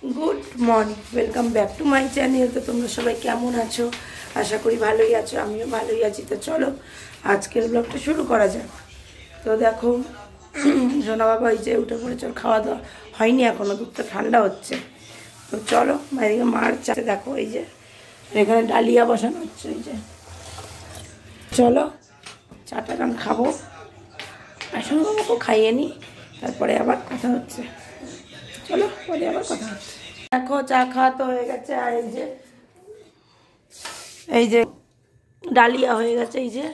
Good morning, welcome back to my channel. তো তোমরা সবাই কেমন আছো? আশা করি ভালোই আছো, আমিও ভালোই আছি। তো চলো আজকের ব্লগটা শুরু করা যাক। তো দেখো সোনা বাবা এই যে উঠে পড়েছে, ওর খাওয়া দাওয়া হয়নি এখনও, দুধটা ঠান্ডা হচ্ছে। তো চলো এদিকে মার চা, দেখো এই যে এখানে ডালিয়া বসানো হচ্ছে। এই যে চলো চাটা গান খাবো, আর সোনা বাবাকেও খাইয়ে নিই, তারপরে আবার কথা হচ্ছে। চলো পরে আবার কথা হচ্ছে। দেখো চা খাওয়া তো হয়ে গেছে, আর এই যে ডালিয়া হয়ে গেছে। এই যে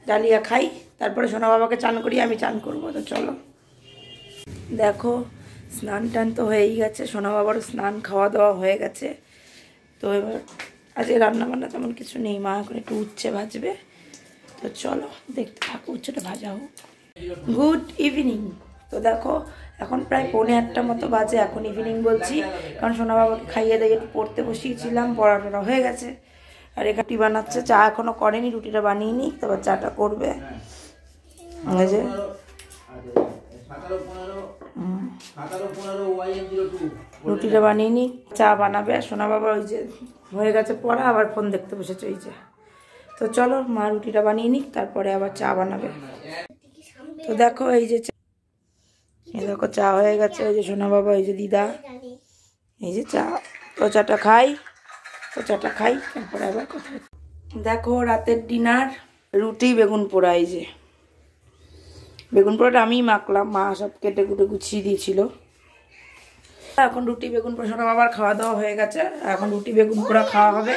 ডালিয়া খাই, তারপরে সোনা বাবাকে চান করি, আমি চান করবো। তো চলো দেখো স্নান টান তো হয়েই গেছে, সোনা বাবারও স্নান খাওয়া দাওয়া হয়ে গেছে। তো এবার আজকে রান্নাবান্না তেমন কিছু নেই, মা এখন একটু উচ্ছে ভাজবে। তো চলো দেখতে থাকো, উচ্ছেটা ভাজা হোক। Good evening. তো দেখো এখন প্রায় 1:45 মতো বাজে, এখন ইভিনিং বলছি কারণ সোনা বাবাকে খাইয়ে দিয়ে একটু পড়তে বসিয়েছিলাম, পড়াটা হয়ে গেছে। আর এখানে বানাচ্ছে, চা এখনও করেনি, রুটিটা বানিয়ে নিই, তারপর চাটা করবে। যে রুটিটা বানিয়ে নিই, চা বানাবে। আর সোনা বাবা ওই যে হয়ে গেছে পড়া, আবার ফোন দেখতে বসেছে। ওই যে তো চলো মা রুটিটা বানিয়ে নিই, তারপরে আবার চা বানাবে। তো দেখো এই যে দেখো চা হয়ে গেছে। ওই যে সোনা বাবা, এই যে দিদা, এই যে চা। তো চাটা খাই, তারপরে আবার কথা। দেখো রাতের ডিনার রুটি বেগুন পোড়া। এই যে বেগুন পোড়াটা আমিই মাখলাম, মা সব কেটে কুটে গুছিয়ে দিয়েছিল। এখন রুটি বেগুন পোড়া, সোনা বাবার খাওয়া দাওয়া হয়ে গেছে, এখন রুটি বেগুন পোড়া খাওয়া হবে।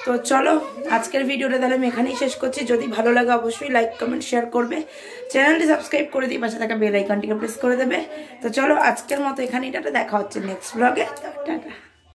তো চলো আজকের ভিডিওটা তাহলে আমি এখানেই শেষ করছি। যদি ভালো লাগে অবশ্যই লাইক কমেন্ট শেয়ার করবে, চ্যানেলটি সাবস্ক্রাইব করে দিয়ে পাশে থাকা বেল আইকনটিকে প্রেস করে দেবে। তো চলো আজকের মতো এখানেই টাটা, দেখা হচ্ছে নেক্সট ব্লগে। টাটা।